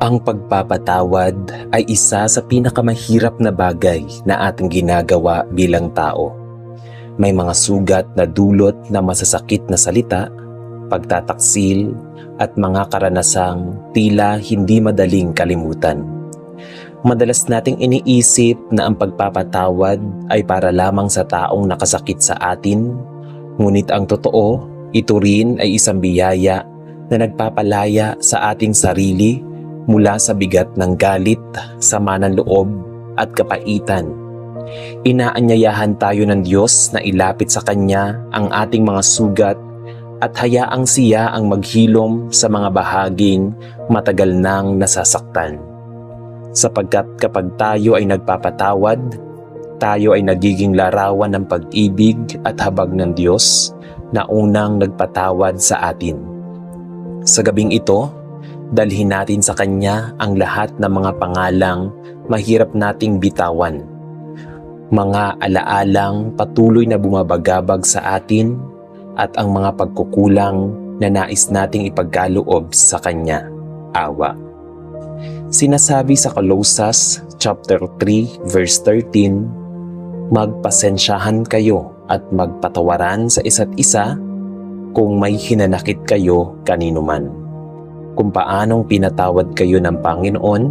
Ang pagpapatawad ay isa sa pinakamahirap na bagay na ating ginagawa bilang tao. May mga sugat na dulot na masasakit na salita, pagtataksil, at mga karanasang tila hindi madaling kalimutan. Madalas nating iniisip na ang pagpapatawad ay para lamang sa taong nakasakit sa atin, ngunit ang totoo, ito rin ay isang biyaya na nagpapalaya sa ating sarili mula sa bigat ng galit, sama ng loob at kapaitan. Inaanyayahan tayo ng Diyos na ilapit sa Kanya ang ating mga sugat at hayaang Siya ang maghilom sa mga bahaging matagal nang nasasaktan. Sapagkat kapag tayo ay nagpapatawad, tayo ay nagiging larawan ng pag-ibig at habag ng Diyos na unang nagpatawad sa atin. Sa gabing ito, dalhin natin sa Kanya ang lahat ng mga pangalang mahirap nating bitawan. Mga alaalang patuloy na bumabagabag sa atin at ang mga pagkukulang na nais nating ipagkaloob sa Kanya. Awa. Sinasabi sa Colossus chapter 3 verse 13, magpasensyahan kayo at magpatawaran sa isa't isa kung may hinanakit kayo kaninuman. Kung paanong pinatawad kayo ng Panginoon,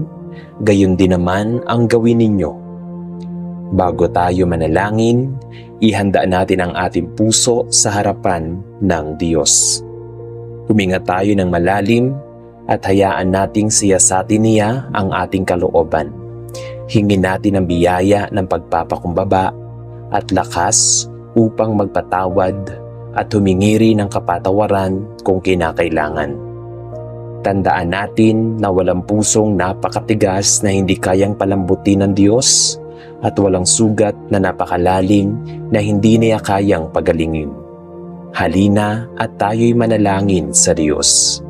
gayon din naman ang gawin ninyo. Bago tayo manalangin, ihanda natin ang ating puso sa harapan ng Diyos. Huminga tayo ng malalim at hayaan nating siyasatin niya ang ating kalooban. Hingin natin ang biyaya ng pagpapakumbaba at lakas upang magpatawad at humingi rin ng kapatawaran kung kinakailangan. Tandaan natin na walang pusong napakatigas na hindi kayang palambutin ng Diyos at walang sugat na napakalalim na hindi niya kayang pagalingin. Halina at tayo'y manalangin sa Diyos.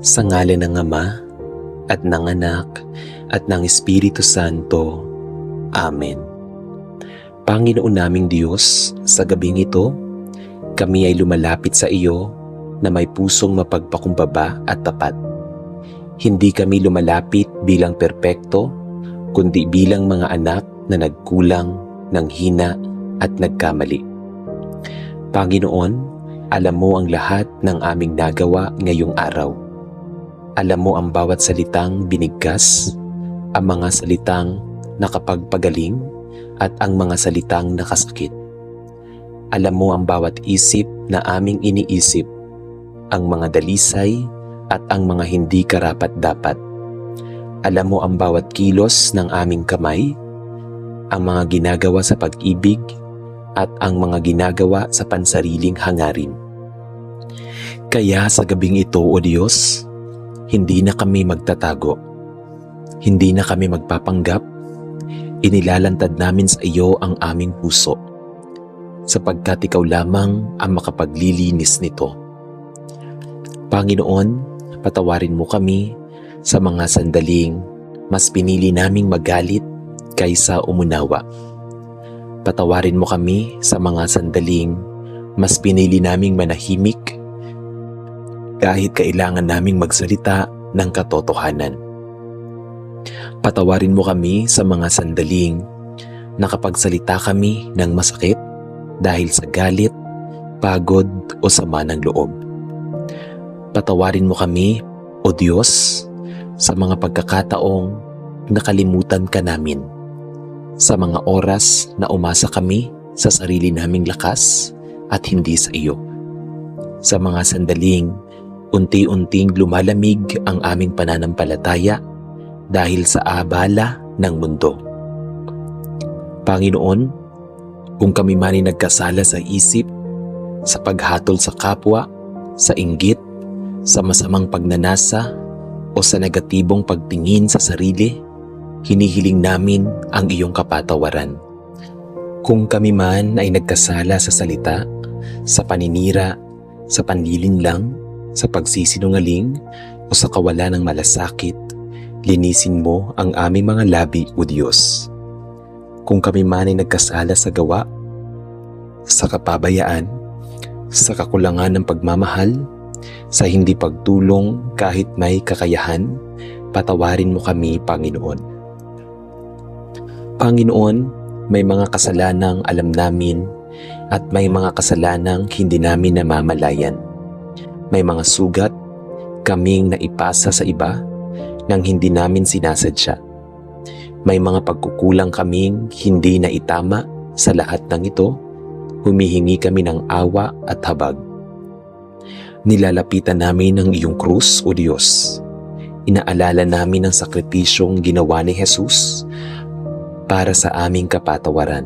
Sa ngalan ng Ama at ng Anak at ng Espiritu Santo. Amen. Panginoon naming Diyos, sa gabing ito, kami ay lumalapit sa iyo na may pusong mapagpakumbaba at tapat. Hindi kami lumalapit bilang perpekto, kundi bilang mga anak na nagkulang, nanghina at nagkamali. Panginoon, alam mo ang lahat ng aming nagawa ngayong araw. Alam mo ang bawat salitang binigkas, ang mga salitang nakapagpagaling at ang mga salitang nakasakit. Alam mo ang bawat isip na aming iniisip, ang mga dalisay at ang mga hindi karapat-dapat. Alam mo ang bawat kilos ng aming kamay, ang mga ginagawa sa pag-ibig at ang mga ginagawa sa pansariling hangarin. Kaya sa gabing ito, O Diyos, hindi na kami magtatago, hindi na kami magpapanggap, inilalantad namin sa iyo ang aming puso, sapagkat ikaw lamang ang makapaglilinis nito. Panginoon, patawarin mo kami sa mga sandaling mas pinili naming magalit kaysa umunawa. Patawarin mo kami sa mga sandaling mas pinili naming manahimik kahit kailangan naming magsalita ng katotohanan. Patawarin mo kami sa mga sandaling nakapagsalita kami ng masakit dahil sa galit, pagod o sama ng loob. Patawarin mo kami, O Diyos, sa mga pagkakataong nakalimutan ka namin, sa mga oras na umasa kami sa sarili naming lakas at hindi sa iyo, sa mga sandaling unti-unting lumalamig ang aming pananampalataya dahil sa abala ng mundo. Panginoon, kung kami man ay nagkasala sa isip, sa paghatol sa kapwa, sa inggit, sa masamang pagnanasa o sa negatibong pagtingin sa sarili, hinihiling namin ang iyong kapatawaran. Kung kami man ay nagkasala sa salita, sa paninira, sa panlilinlang, sa pagsisinungaling o sa kawalan ng malasakit, linisin mo ang aming mga labi, O Diyos. Kung kami man ay nagkasala sa gawa, sa kapabayaan, sa kakulangan ng pagmamahal, Sa hindi pagtulong kahit may kakayahan, patawarin mo kami, Panginoon. Panginoon, may mga kasalanang alam namin at may mga kasalanang hindi namin namamalayan. May mga sugat kaming naipasa sa iba nang hindi namin sinasadya. May mga pagkukulang kaming hindi naitama. Sa lahat ng ito, humihingi kami ng awa at habag. Nilalapitan namin ang iyong krus, O Diyos. Inaalala namin ang sakripisyong ginawa ni Jesus para sa aming kapatawaran.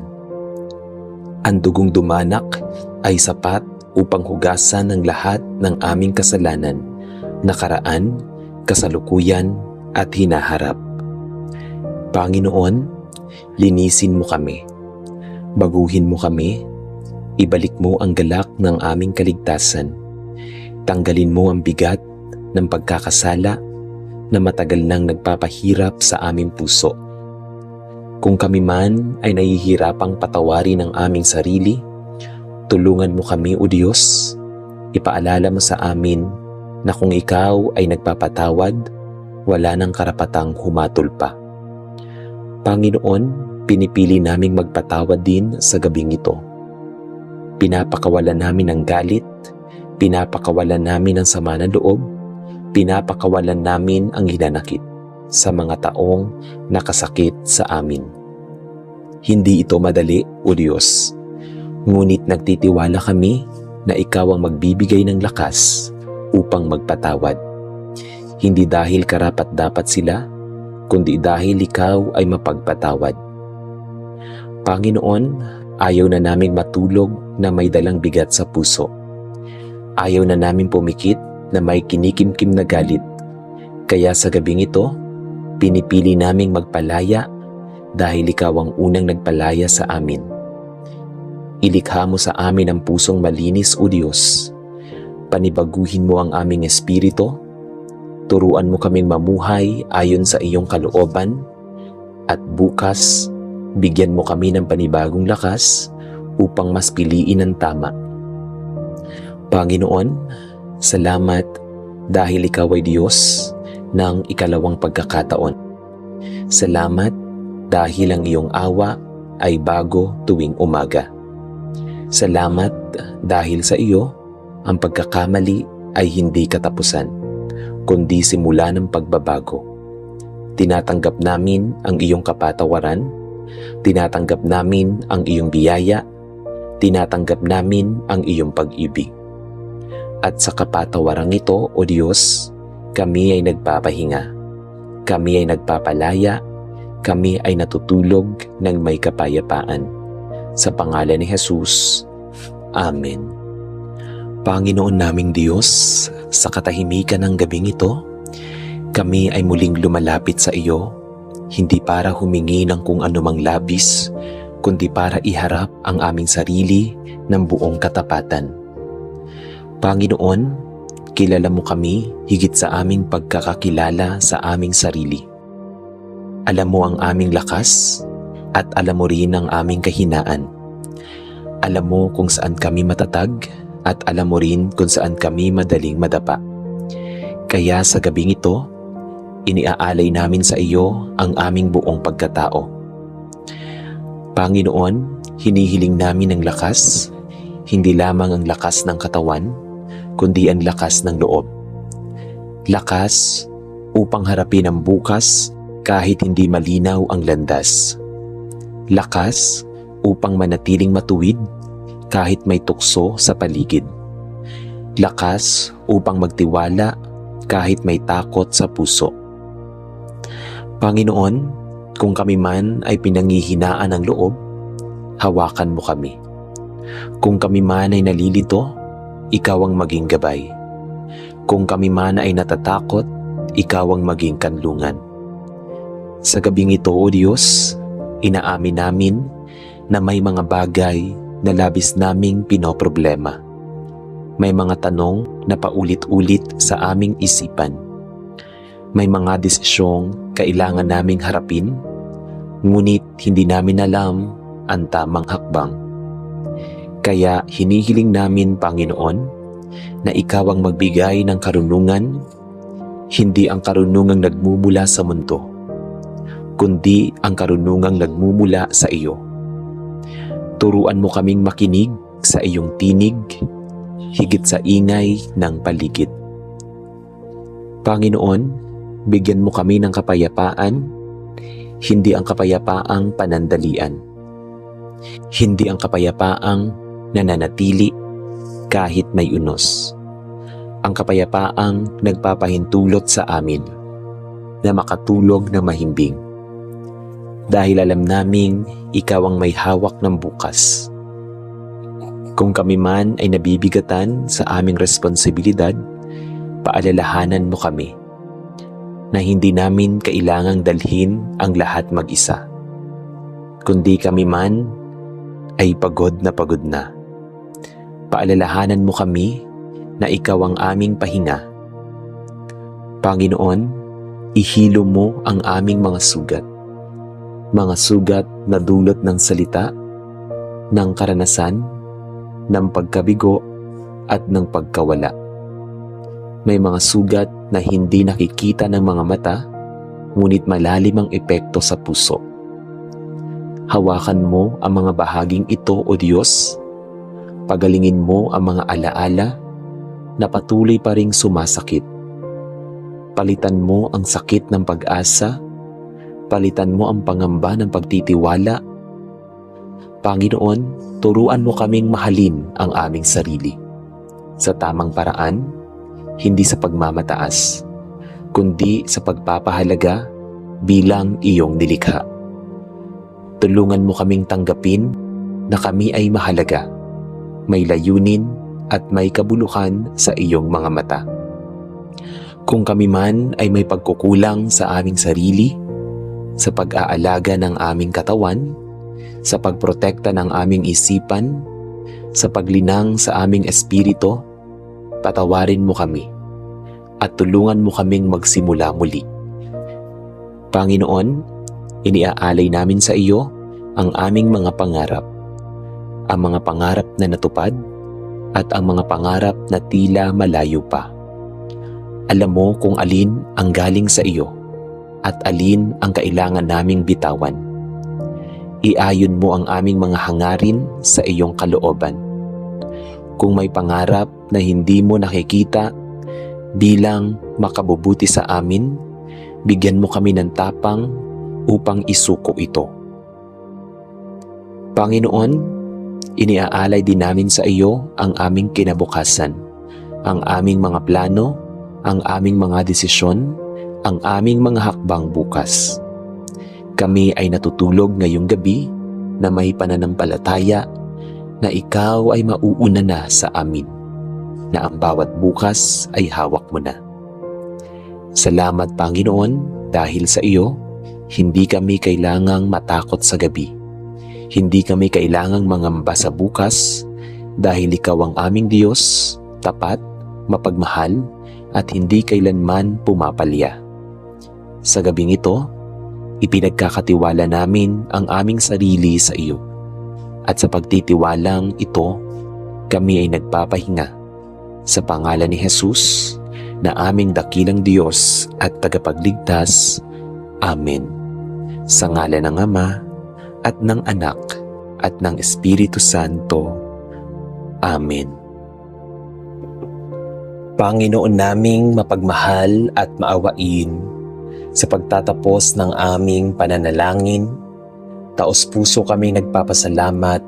Ang dugong dumanak ay sapat upang hugasan ang lahat ng aming kasalanan, nakaraan, kasalukuyan at hinaharap. Panginoon, linisin mo kami. Baguhin mo kami, ibalik mo ang galak ng aming kaligtasan. Tanggalin mo ang bigat ng pagkakasala na matagal nang nagpapahirap sa aming puso. Kung kami man ay nahihirapang patawarin ang aming sarili, tulungan mo kami, O Diyos. Ipaalala mo sa amin na kung ikaw ay nagpapatawad, wala nang karapatang humatol pa. Panginoon, pinipili naming magpatawad din sa gabing ito. Pinapakawalan namin ng galit, pinapakawalan namin ng sama ng loob, pinapakawalan namin ang hinanakit sa mga taong nakasakit sa amin. Hindi ito madali, O Diyos, ngunit nagtitiwala kami na ikaw ang magbibigay ng lakas upang magpatawad. Hindi dahil karapat-dapat sila, kundi dahil ikaw ay mapagpatawad. Panginoon, ayaw na naming matulog na may dalang bigat sa puso. Ayaw na namin pumikit na may kinikimkim na galit. Kaya sa gabing ito, pinipili naming magpalaya dahil ikaw ang unang nagpalaya sa amin. Ilikha mo sa amin ang pusong malinis, O Diyos. Panibaguhin mo ang aming espiritu. Turuan mo kaming mamuhay ayon sa iyong kalooban. At bukas, bigyan mo kami ng panibagong lakas upang mas piliin ang tama. Panginoon, salamat dahil ikaw ay Diyos ng ikalawang pagkakataon. Salamat dahil ang iyong awa ay bago tuwing umaga. Salamat dahil sa iyo, ang pagkakamali ay hindi katapusan, kundi simula ng pagbabago. Tinatanggap namin ang iyong kapatawaran, tinatanggap namin ang iyong biyaya, tinatanggap namin ang iyong pag-ibig. At sa kapatawarang ito, O Diyos, kami ay nagpapahinga, kami ay nagpapalaya, kami ay natutulog ng may kapayapaan. Sa pangalan ni Jesus, Amen. Panginoon naming Diyos, sa katahimikan ng gabing ito, kami ay muling lumalapit sa iyo, hindi para humingi ng kung anumang labis, kundi para iharap ang aming sarili ng buong katapatan. Panginoon, kilala mo kami higit sa aming pagkakakilala sa aming sarili. Alam mo ang aming lakas at alam mo rin ang aming kahinaan. Alam mo kung saan kami matatag at alam mo rin kung saan kami madaling madapa. Kaya sa gabing ito, iniaalay namin sa iyo ang aming buong pagkatao. Panginoon, hinihiling namin ang lakas, hindi lamang ang lakas ng katawan, kundi ang lakas ng loob. Lakas upang harapin ang bukas kahit hindi malinaw ang landas. Lakas upang manatiling matuwid kahit may tukso sa paligid. Lakas upang magtiwala kahit may takot sa puso. Panginoon, kung kami man ay pinanghihinaan ng loob, hawakan mo kami. Kung kami man ay nalilito, ikaw ang maging gabay. Kung kami man ay natatakot, ikaw ang maging kanlungan. Sa gabing ito, O Diyos, inaamin namin na may mga bagay na labis naming pinoproblema. May mga tanong na paulit-ulit sa aming isipan. May mga desisyong kailangan naming harapin, ngunit hindi namin alam ang tamang hakbang. Kaya hinihiling namin, Panginoon, na ikaw ang magbigay ng karunungan, hindi ang karunungang nagmumula sa mundo, kundi ang karunungang nagmumula sa iyo. Turuan mo kaming makinig sa iyong tinig, higit sa ingay ng paligid. Panginoon, bigyan mo kami ng kapayapaan, hindi ang kapayapaang panandalian. Hindi ang kapayapaang nananatili kahit may unos. Ang kapayapaang nagpapahintulot sa amin na makatulog na mahimbing. Dahil alam naming ikaw ang may hawak ng bukas. Kung kami man ay nabibigatan sa aming responsibilidad, paalalahanan mo kami na hindi namin kailangang dalhin ang lahat mag-isa. Kundi kami man ay pagod na. Paalalahanan mo kami na ikaw ang aming pahinga. Panginoon, ihilo mo ang aming mga sugat na dulot ng salita, ng karanasan, ng pagkabigo at ng pagkawala. May mga sugat na hindi nakikita ng mga mata, ngunit malalim ang epekto sa puso. Hawakan mo ang mga bahaging ito, O Diyos. Pagalingin mo ang mga alaala na patuloy pa ring sumasakit. Palitan mo ang sakit ng pag-asa. Palitan mo ang pangamba ng pagtitiwala. Panginoon, turuan mo kaming mahalin ang aming sarili sa tamang paraan, hindi sa pagmamataas, kundi sa pagpapahalaga bilang iyong nilikha. Tulungan mo kaming tanggapin na kami ay mahalaga, may layunin at may kabuluhan sa iyong mga mata. Kung kami man ay may pagkukulang sa aming sarili, sa pag-aalaga ng aming katawan, sa pagprotekta ng aming isipan, sa paglinang sa aming espiritu, patawarin mo kami at tulungan mo kaming magsimula muli. Panginoon, iniaalay namin sa iyo ang aming mga pangarap, ang mga pangarap na natupad at ang mga pangarap na tila malayo pa. Alam mo kung alin ang galing sa iyo at alin ang kailangan naming bitawan. Iayon mo ang aming mga hangarin sa iyong kalooban. Kung may pangarap na hindi mo nakikita bilang makabubuti sa amin, bigyan mo kami ng tapang upang isuko ito. Panginoon, iniaalay din namin sa iyo ang aming kinabukasan, ang aming mga plano, ang aming mga desisyon, ang aming mga hakbang bukas. Kami ay natutulog ngayong gabi na may pananampalataya na ikaw ay mauuna na sa amin, na ang bawat bukas ay hawak mo na. Salamat, Panginoon, dahil sa iyo, hindi kami kailangang matakot sa gabi. Hindi kami kailangang mangamba sa bukas dahil ikaw ang aming Diyos, tapat, mapagmahal, at hindi kailanman pumapalya. Sa gabing ito, ipinagkakatiwala namin ang aming sarili sa iyo. At sa pagtitiwalang ito, kami ay nagpapahinga sa pangalan ni Jesus na aming dakilang Diyos at tagapagligtas. Amen. Sa ngalan ng Ama at ng Anak at ng Espiritu Santo. Amen. Panginoon naming mapagmahal at maawain, sa pagtatapos ng aming pananalangin, taos-puso kaming nagpapasalamat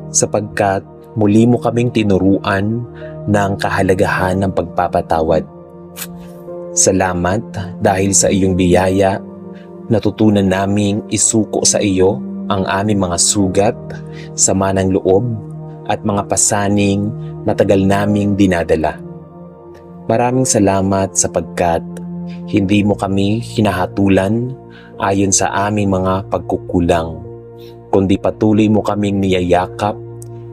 sapagkat muli mo kaming tinuruan ng kahalagahan ng pagpapatawad. Salamat dahil sa iyong biyaya, natutunan naming isuko sa iyo ang aming mga sugat, sama ng loob at mga pasaning na tagal naming dinadala. Maraming salamat sapagkat hindi mo kami hinahatulan ayon sa aming mga pagkukulang, kundi patuloy mo kaming niyayakap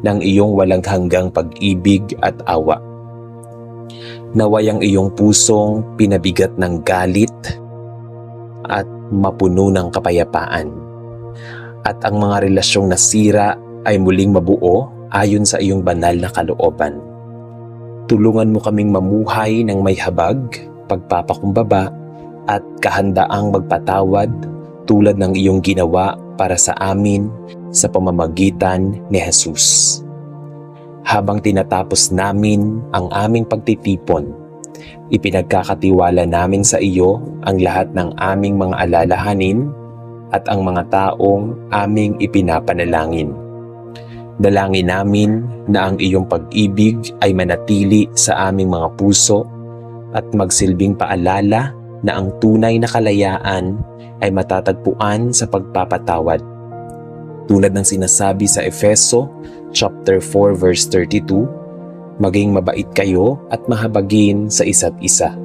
ng iyong walang hanggang pag-ibig at awa. Naway ang iyong pusong pinabigat ng galit at mapuno ng kapayapaan, at ang mga relasyong nasira ay muling mabuo ayon sa iyong banal na kalooban. Tulungan mo kaming mamuhay ng may habag, pagpapakumbaba, at kahandaang magpatawad tulad ng iyong ginawa para sa amin sa pamamagitan ni Jesus. Habang tinatapos namin ang aming pagtitipon, ipinagkakatiwala namin sa iyo ang lahat ng aming mga alalahanin at ang mga taong aming ipinapanalangin. Dalangin namin na ang iyong pag-ibig ay manatili sa aming mga puso at magsilbing paalala na ang tunay na kalayaan ay matatagpuan sa pagpapatawad. Tulad ng sinasabi sa Efeso chapter 4 verse 32, maging mabait kayo at mahabagin sa isa't isa.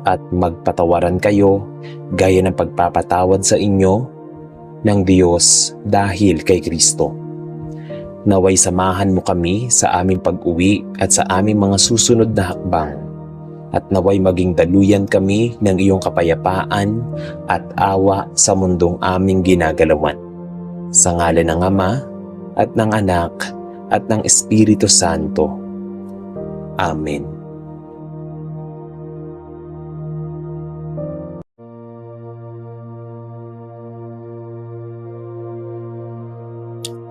At magpatawaran kayo gaya ng pagpapatawad sa inyo ng Diyos dahil kay Kristo. Naway samahan mo kami sa aming pag-uwi at sa aming mga susunod na hakbang, at naway maging daluyan kami ng iyong kapayapaan at awa sa mundong aming ginagalawan. Sa ngalan ng Ama at ng Anak at ng Espiritu Santo. Amen.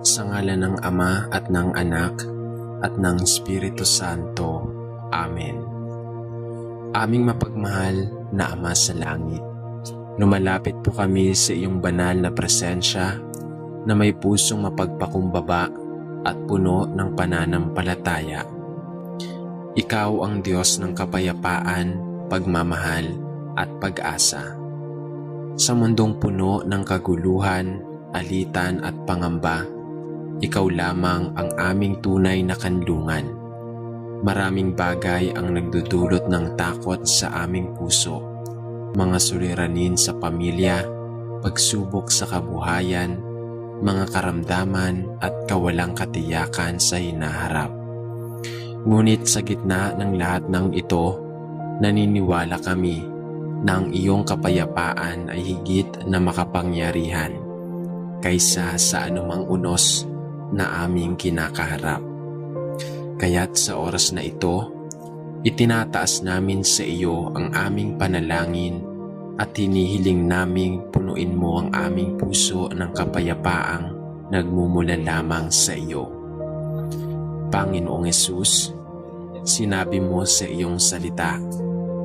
Sa ngalan ng Ama at ng Anak at ng Espiritu Santo. Amen. Aming mapagmahal na Ama sa langit, lumalapit po kami sa iyong banal na presensya na may pusong mapagpakumbaba at puno ng pananampalataya. Ikaw ang Diyos ng kapayapaan, pagmamahal at pag-asa. Sa mundong puno ng kaguluhan, alitan at pangamba, ikaw lamang ang aming tunay na kanlungan. Maraming bagay ang nagdudulot ng takot sa aming puso. Mga suliranin sa pamilya, pagsubok sa kabuhayan, mga karamdaman at kawalang katiyakan sa hinaharap. Ngunit sa gitna ng lahat ng ito, naniniwala kami na ang iyong kapayapaan ay higit na makapangyarihan kaysa sa anumang unos na aming kinakaharap. Kaya't sa oras na ito, itinataas namin sa iyo ang aming panalangin at hinihiling naming punuin mo ang aming puso ng kapayapaang nagmumula lamang sa iyo. Panginoong Hesus, sinabi mo sa iyong salita,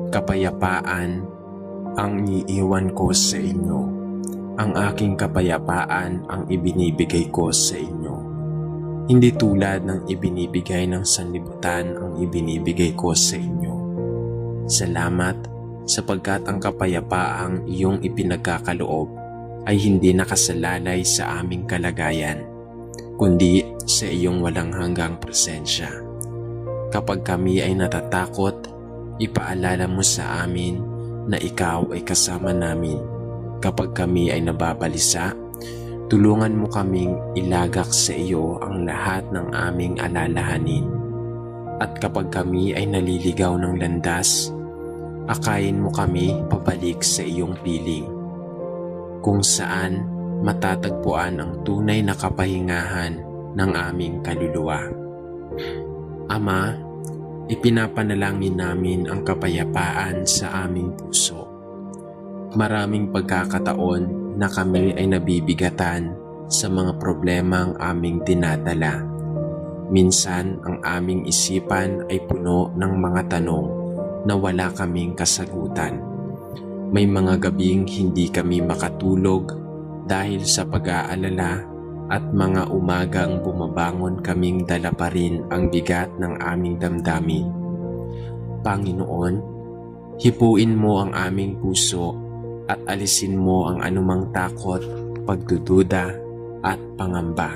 kapayapaan ang iiwan ko sa inyo. Ang aking kapayapaan ang ibinibigay ko sa inyo. Hindi tulad ng ibinibigay ng sanlibutan ang ibinibigay ko sa inyo. Salamat sapagkat ang kapayapaang iyong ipinagkakaloob ay hindi nakasalalay sa aming kalagayan, kundi sa iyong walang hanggang presensya. Kapag kami ay natatakot, ipaalala mo sa amin na ikaw ay kasama namin. Kapag kami ay nababalisa, tulungan mo kaming ilagak sa iyo ang lahat ng aming alalahanin. At kapag kami ay naliligaw ng landas, akayin mo kami pabalik sa iyong piling, kung saan matatagpuan ang tunay na kapahingahan ng aming kaluluwa. Ama, ipinapanalangin namin ang kapayapaan sa aming puso. Maraming pagkakataon na kami ay nabibigatan sa mga problemang aming dinadala. Minsan ang aming isipan ay puno ng mga tanong na wala kaming kasagutan. May mga gabing hindi kami makatulog dahil sa pag-aalala at mga umagang bumabangon kaming dala pa rin ang bigat ng aming damdamin. Panginoon, hipuin mo ang aming puso at alisin mo ang anumang takot, pagdududa at pangamba.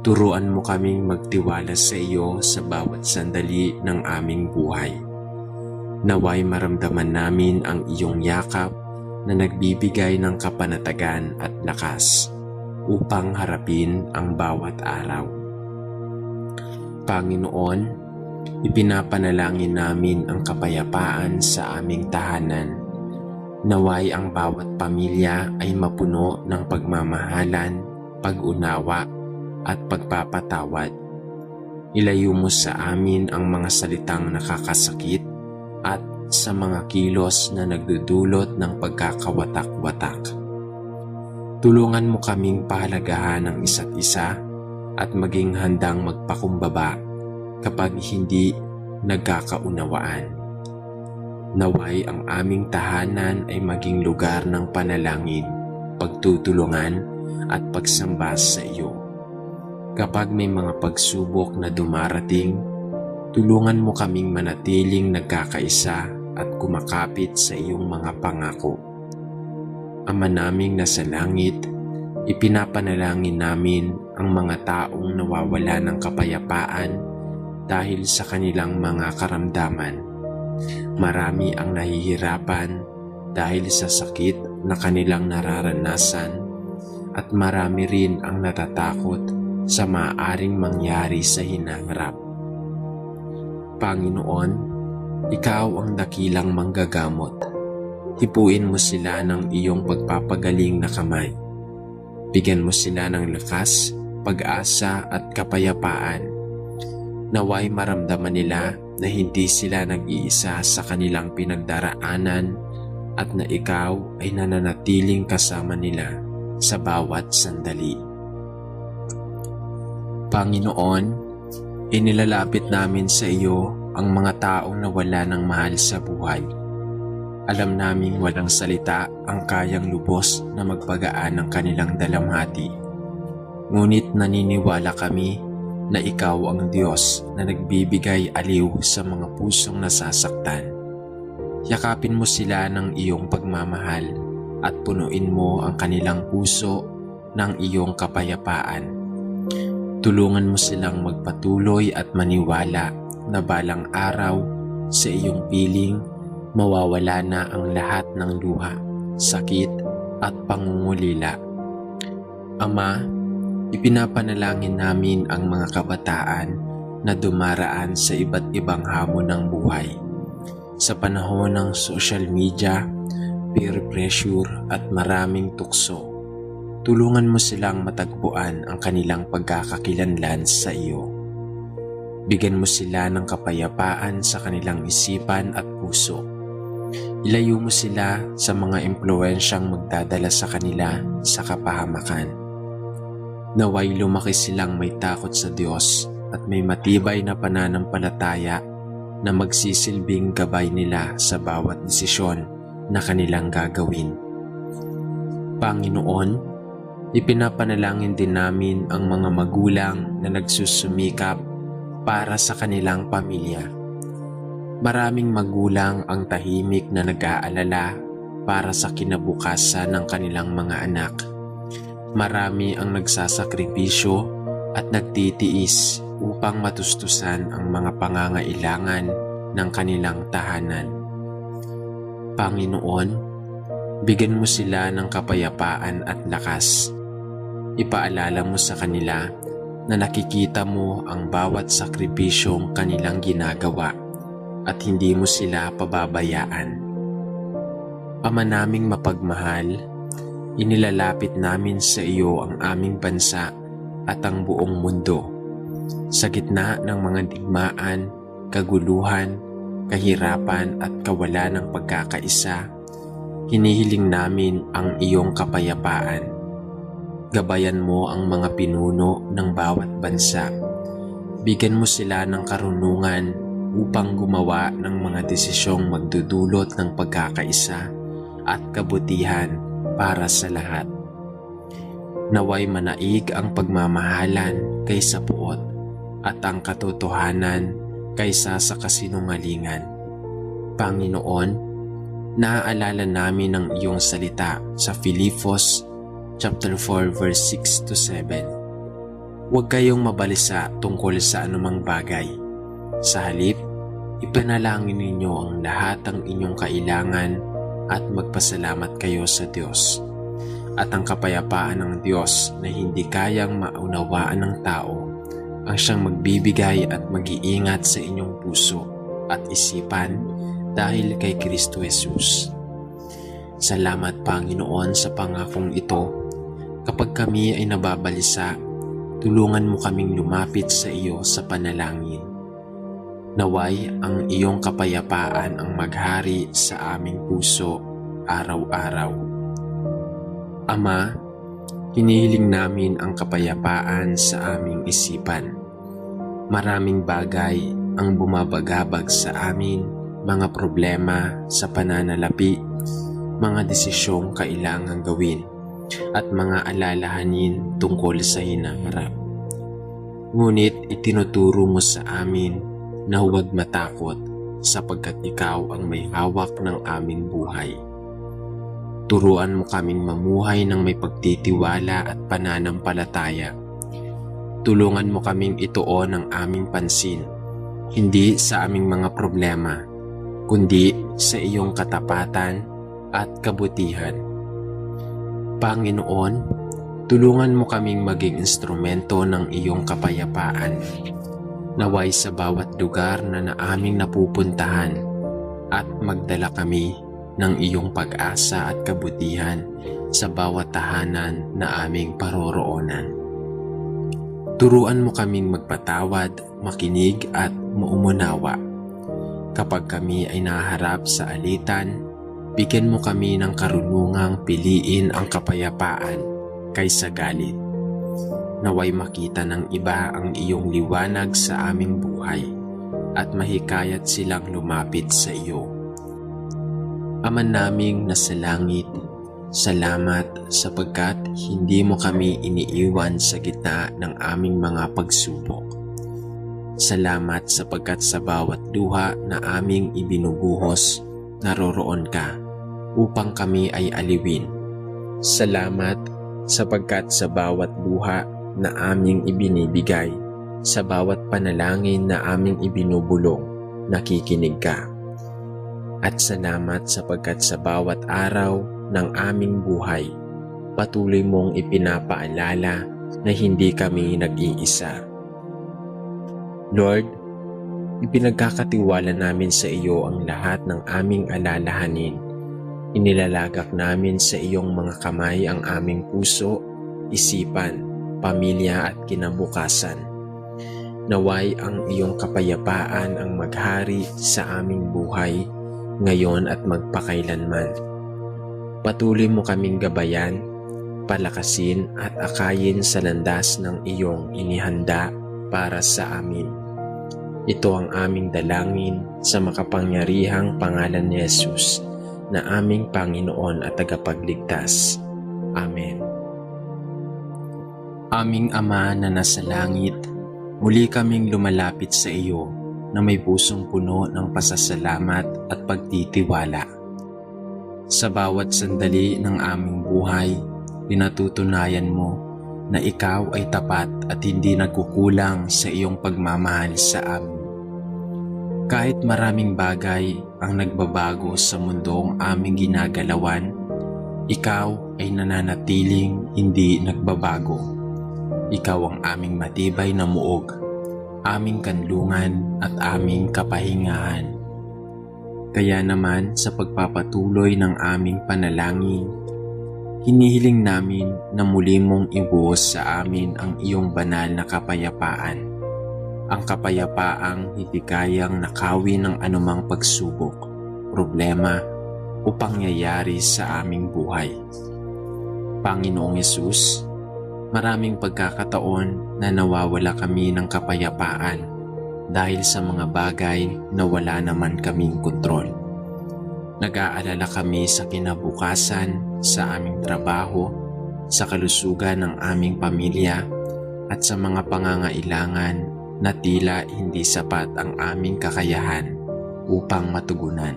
Turuan mo kaming magtiwala sa iyo sa bawat sandali ng aming buhay. Naway maramdaman namin ang iyong yakap na nagbibigay ng kapanatagan at lakas upang harapin ang bawat araw. Panginoon, ipinapanalangin namin ang kapayapaan sa aming tahanan. Naway ang bawat pamilya ay mapuno ng pagmamahalan, pag-unawa at pagpapatawad. Ilayo mo sa amin ang mga salitang nakakasakit at sa mga kilos na nagdudulot ng pagkakawatak-watak. Tulungan mo kaming pahalagahan ang isa't isa at maging handang magpakumbaba kapag hindi nagkakaunawaan. Naway ang aming tahanan ay maging lugar ng panalangin, pagtutulungan at pagsamba sa iyo. Kapag may mga pagsubok na dumarating, tulungan mo kaming manatiling nagkakaisa at kumakapit sa iyong mga pangako. Ama naming nasa langit, ipinapanalangin namin ang mga taong nawawala ng kapayapaan dahil sa kanilang mga karamdaman. Marami ang nahihirapan dahil sa sakit na kanilang nararanasan at marami rin ang natatakot sa maaaring mangyari sa hinaharap. Panginoon, Ikaw ang dakilang manggagamot. Hipuin mo sila ng iyong pagpapagaling na kamay. Bigyan mo sila ng lakas, pag-asa at kapayapaan. Naway maramdaman nila na hindi sila nag-iisa sa kanilang pinagdaraanan at na ikaw ay nananatiling kasama nila sa bawat sandali. Panginoon, inilalapit namin sa iyo ang mga taong nawala ng mahal sa buhay. Alam naming walang salita ang kayang lubos na magpagaan ng kanilang dalamhati. Ngunit naniniwala kami na ikaw ang Diyos na nagbibigay aliw sa mga pusong nasasaktan. Yakapin mo sila ng iyong pagmamahal at punuin mo ang kanilang puso ng iyong kapayapaan. Tulungan mo silang magpatuloy at maniwala na balang araw sa iyong piling mawawala na ang lahat ng luha, sakit at pangungulila. Ama, ipinapanalangin namin ang mga kabataan na dumaraan sa iba't ibang hamon ng buhay. Sa panahon ng social media, peer pressure at maraming tukso, tulungan mo silang matagpuan ang kanilang pagkakakilanlan sa iyo. Bigyan mo sila ng kapayapaan sa kanilang isipan at puso. Ilayo mo sila sa mga impluwensyang magdadala sa kanila sa kapahamakan. Naway lumaki silang may takot sa Diyos at may matibay na pananampalataya na magsisilbing gabay nila sa bawat desisyon na kanilang gagawin. Panginoon, ipinapanalangin din namin ang mga magulang na nagsusumikap para sa kanilang pamilya. Maraming magulang ang tahimik na nag-aalala para sa kinabukasan ng kanilang mga anak. Marami ang nagsasakripisyo at nagtitiis upang matustusan ang mga pangangailangan ng kanilang tahanan. Panginoon, bigyan mo sila ng kapayapaan at lakas. Ipaalala mo sa kanila na nakikita mo ang bawat sakripisyong kanilang ginagawa at hindi mo sila pababayaan. Ama naming mapagmahal, inilalapit namin sa iyo ang aming bansa at ang buong mundo. Sa gitna ng mga digmaan, kaguluhan, kahirapan at kawalan ng pagkakaisa, hinihiling namin ang iyong kapayapaan. Gabayan mo ang mga pinuno ng bawat bansa. Bigyan mo sila ng karunungan upang gumawa ng mga desisyong magdudulot ng pagkakaisa at kabutihan para sa lahat. Naway manaig ang pagmamahalan kaysa puot at ang katotohanan kaysa sa kasinungalingan. Panginoon, naaalala namin ang iyong salita sa Filipos chapter 4 verse 6 to 7. Huwag kayong mabalisa tungkol sa anumang bagay. Sa halip, ipanalangin ninyo ang lahat ng inyong kailangan at magpasalamat kayo sa Diyos. At ang kapayapaan ng Diyos na hindi kayang maunawaan ng tao ang siyang magbibigay at mag-iingat sa inyong puso at isipan dahil kay Kristo Jesus. Salamat Panginoon sa pangakong ito. Kapag kami ay nababalisa, tulungan mo kaming lumapit sa iyo sa panalangin. Naway ang iyong kapayapaan ang maghari sa aming puso araw-araw. Ama, hinihiling namin ang kapayapaan sa aming isipan. Maraming bagay ang bumabagabag sa amin, mga problema sa pananalapi, mga desisyong kailangang gawin, at mga alalahanin tungkol sa hinaharap. Ngunit itinuturo mo sa amin na huwag matakot sapagkat ikaw ang may hawak ng aming buhay. Turuan mo kaming mamuhay ng may pagtitiwala at pananampalataya. Tulungan mo kaming ituon ang aming pansin, hindi sa aming mga problema, kundi sa iyong katapatan at kabutihan. Panginoon, tulungan mo kaming maging instrumento ng iyong kapayapaan. Naway sa bawat lugar na aming napupuntahan at magdala kami ng iyong pag-asa at kabutihan sa bawat tahanan na aming paroroonan. Turuan mo kaming magpatawad, makinig at maumunawa. Kapag kami ay naharap sa alitan, bigyan mo kami ng karunungang piliin ang kapayapaan kaysa galit. Naway makita ng iba ang iyong liwanag sa aming buhay at mahikayat silang lumapit sa iyo. Ama naming nasa langit, salamat sapagkat hindi mo kami iniiwan sa gitna ng aming mga pagsubok. Salamat sapagkat sa bawat luha na aming ibinubuhos, naroroon ka upang kami ay aliwin. Salamat sapagkat sa bawat luha na aming ibinibigay, sa bawat panalangin na aming ibinubulong, nakikinig ka. At salamat sapagkat sa bawat araw ng aming buhay, patuloy mong ipinapaalala na hindi kami nag-iisa. Lord, ipinagkakatiwala namin sa iyo ang lahat ng aming alalahanin. Inilalagak namin sa iyong mga kamay ang aming puso, isipan, pamilya at kinabukasan. Naway ang iyong kapayapaan ang maghari sa aming buhay ngayon at magpakailanman. Patuloy mo kaming gabayan, palakasin at akayin sa landas ng iyong inihanda para sa amin. Ito ang aming dalangin sa makapangyarihang pangalan ni Jesus na aming Panginoon at tagapagligtas. Amen. Aming Ama na nasa langit, muli kaming lumalapit sa iyo na may pusong puno ng pasasalamat at pagtitiwala. Sa bawat sandali ng aming buhay, pinatutunayan mo na ikaw ay tapat at hindi nagkukulang sa iyong pagmamahal sa amin. Kahit maraming bagay ang nagbabago sa mundong aming ginagalawan, ikaw ay nananatiling hindi nagbabago. Ikaw ang aming matibay na muog, aming kanlungan at aming kapahingahan. Kaya naman sa pagpapatuloy ng aming panalangin, hinihiling namin na muli mong ibuhos sa amin ang iyong banal na kapayapaan. Ang kapayapaang hindi kayang nakawin ng anumang pagsubok, problema o pangyayari sa aming buhay. Panginoong Hesus, maraming pagkakataon na nawawala kami ng kapayapaan dahil sa mga bagay na wala naman kaming kontrol. Nag-aalala kami sa kinabukasan, sa aming trabaho, sa kalusugan ng aming pamilya at sa mga pangangailangan na tila hindi sapat ang aming kakayahan upang matugunan.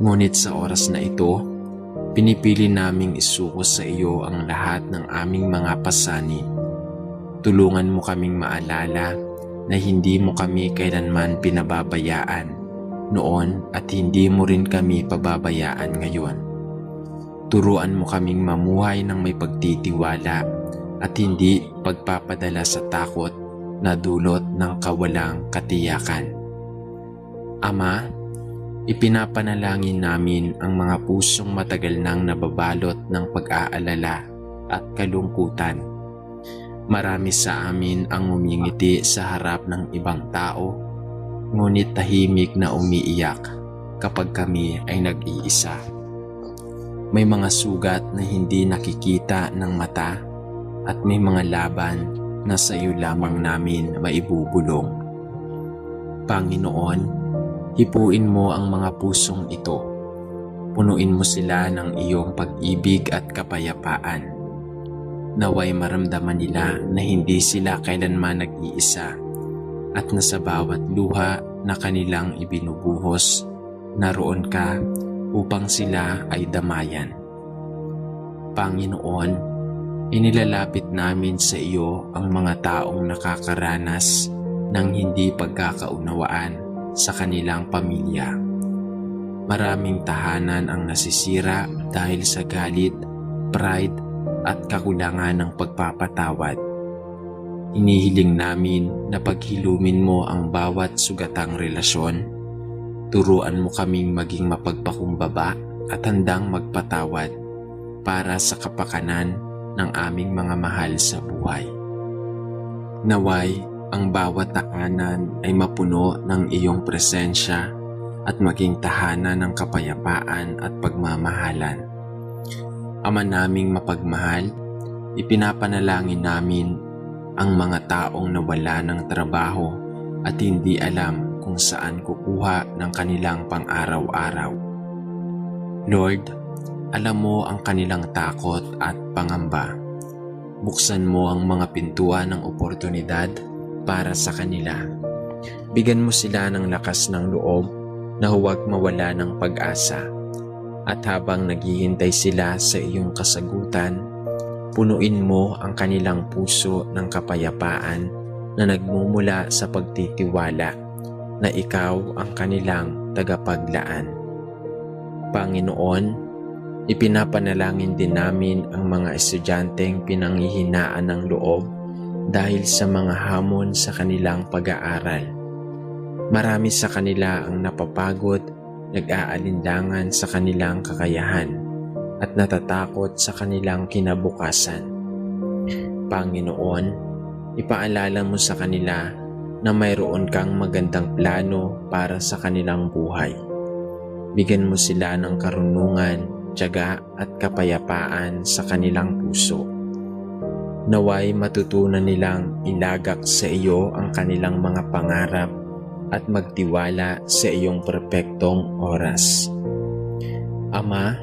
Ngunit sa oras na ito, pinipili naming isuko sa iyo ang lahat ng aming mga pasanin. Tulungan mo kaming maalala na hindi mo kami kailanman pinababayaan noon at hindi mo rin kami pababayaan ngayon. Turuan mo kaming mamuhay ng may pagtitiwala at hindi pagpapadala sa takot na dulot ng kawalang katiyakan. Ama, ipinapanalangin namin ang mga pusong matagal nang nababalot ng pag-aalala at kalungkutan. Marami sa amin ang ngumingiti sa harap ng ibang tao, ngunit tahimik na umiiyak kapag kami ay nag-iisa. May mga sugat na hindi nakikita ng mata at may mga laban na sa iyo lamang namin maibubulong. Panginoon, hipuin mo ang mga pusong ito. Punuin mo sila ng iyong pag-ibig at kapayapaan. Naway maramdaman nila na hindi sila kailanman nag-iisa at na sa bawat luha na kanilang ibinubuhos, naroon ka upang sila ay damayan. Panginoon, inilalapit namin sa iyo ang mga taong nakakaranas ng hindi pagkakaunawaan sa kanilang pamilya. Maraming tahanan ang nasisira dahil sa galit, pride, at kakulangan ng pagpapatawad. Inihiling namin na paghilumin mo ang bawat sugatang relasyon. Turuan mo kaming maging mapagpakumbaba at handang magpatawad para sa kapakanan ng aming mga mahal sa buhay. Naway ang bawat tahanan ay mapuno ng iyong presensya at maging tahanan ng kapayapaan at pagmamahalan. Ama naming mapagmahal, ipinapanalangin namin ang mga taong nawala ng trabaho at hindi alam kung saan kukuha ng kanilang pang-araw-araw. Lord, alam mo ang kanilang takot at pangamba. Buksan mo ang mga pintuan ng oportunidad para sa kanila. Bigyan mo sila ng lakas ng loob na huwag mawala ng pag-asa. At habang naghihintay sila sa iyong kasagutan, punuin mo ang kanilang puso ng kapayapaan na nagmumula sa pagtitiwala na ikaw ang kanilang tagapaglaan. Panginoon, ipinapanalangin din namin ang mga estudyanteng pinanghihinaan ng loob dahil sa mga hamon sa kanilang pag-aaral. Marami sa kanila ang napapagod, nag-aalinlangan sa kanilang kakayahan at natatakot sa kanilang kinabukasan. Panginoon, ipaalala mo sa kanila na mayroon kang magandang plano para sa kanilang buhay. Bigyan mo sila ng karunungan, tiyaga at kapayapaan sa kanilang puso. Naway matutunan nilang ilagak sa iyo ang kanilang mga pangarap at magtiwala sa iyong perpektong oras. Ama,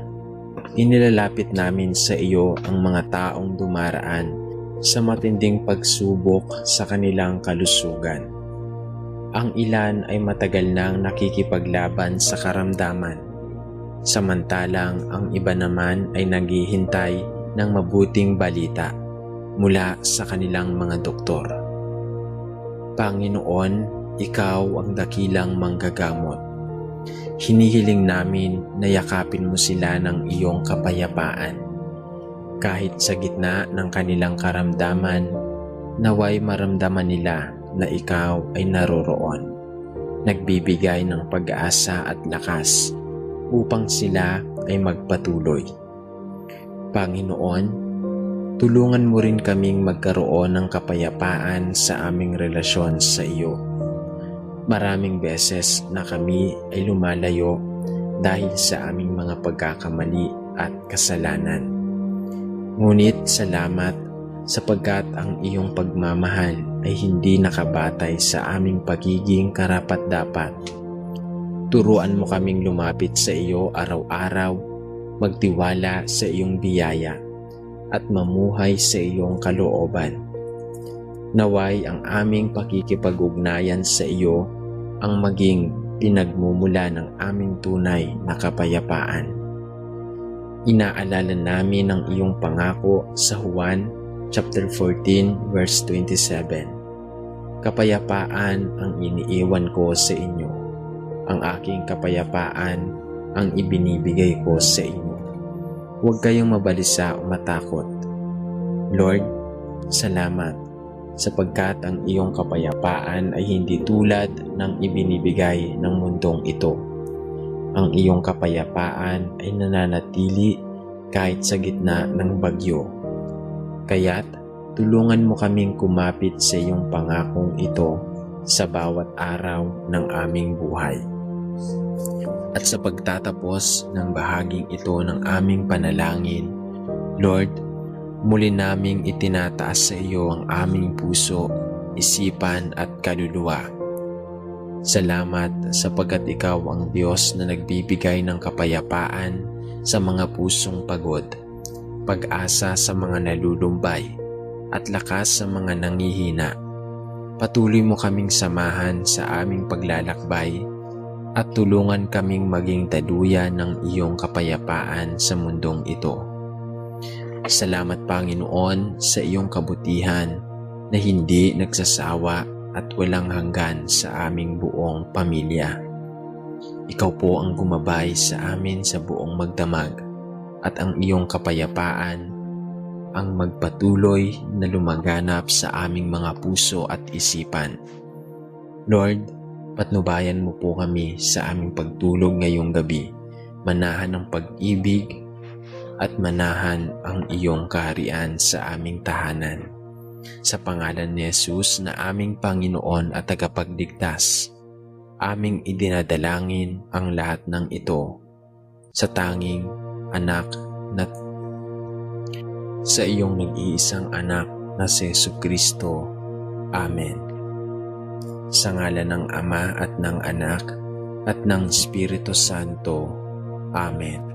inilalapit namin sa iyo ang mga taong dumaraan sa matinding pagsubok sa kanilang kalusugan. Ang ilan ay matagal nang nakikipaglaban sa karamdaman, samantalang ang iba naman ay naghihintay ng mabuting balita mula sa kanilang mga doktor. Panginoon, ikaw ang dakilang manggagamot. Hinihiling namin na yakapin mo sila ng iyong kapayapaan. Kahit sa gitna ng kanilang karamdaman, naway maramdaman nila na ikaw ay naroroon, nagbibigay ng pag-asa at lakas upang sila ay magpatuloy. Panginoon, tulungan mo rin kaming magkaroon ng kapayapaan sa aming relasyon sa iyo. Maraming beses na kami ay lumalayo dahil sa aming mga pagkakamali at kasalanan. Ngunit salamat sapagkat ang iyong pagmamahal ay hindi nakabatay sa aming pagiging karapat-dapat. Turuan mo kaming lumapit sa iyo araw-araw, magtiwala sa iyong biyaya, at mamuhay sa iyong kalooban. Naway ang aming pakikipag-ugnayan sa iyo ang maging pinagmumula ng aming tunay na kapayapaan. Inaalala namin ang iyong pangako sa Juan chapter 14 verse 27. Kapayapaan ang iniiwan ko sa inyo. Ang aking kapayapaan ang ibinibigay ko sa inyo. Huwag kayong mabalisa o matakot. Lord, salamat sapagkat ang iyong kapayapaan ay hindi tulad ng ibinibigay ng mundong ito. Ang iyong kapayapaan ay nananatili kahit sa gitna ng bagyo. Kaya't tulungan mo kaming kumapit sa iyong pangakong ito sa bawat araw ng aming buhay. At sa pagtatapos ng bahaging ito ng aming panalangin, Lord, muli naming itinataas sa iyo ang aming puso, isipan at kaluluwa. Salamat sapagkat ikaw ang Diyos na nagbibigay ng kapayapaan sa mga pusong pagod, pag-asa sa mga nalulumbay, at lakas sa mga nanghihina. Patuloy mo kaming samahan sa aming paglalakbay at tulungan kaming maging daluyan ng iyong kapayapaan sa mundong ito. Salamat Panginoon sa iyong kabutihan na hindi nagsasawa at walang hanggan sa aming buong pamilya. Ikaw po ang gumabay sa amin sa buong magdamag at ang iyong kapayapaan ang magpatuloy na lumaganap sa aming mga puso at isipan. Lord, patnubayan mo po kami sa aming pagtulog ngayong gabi. Manahan ang pag-ibig at manahan ang iyong kaharian sa aming tahanan. Sa pangalan ni Jesus na aming Panginoon at tagapagligtas, aming idinadalangin ang lahat ng ito sa tanging anak na sa iyong nag-iisang anak na si Jesucristo. Amen. Sa ngalan ng Ama at ng Anak at ng Espiritu Santo. Amen.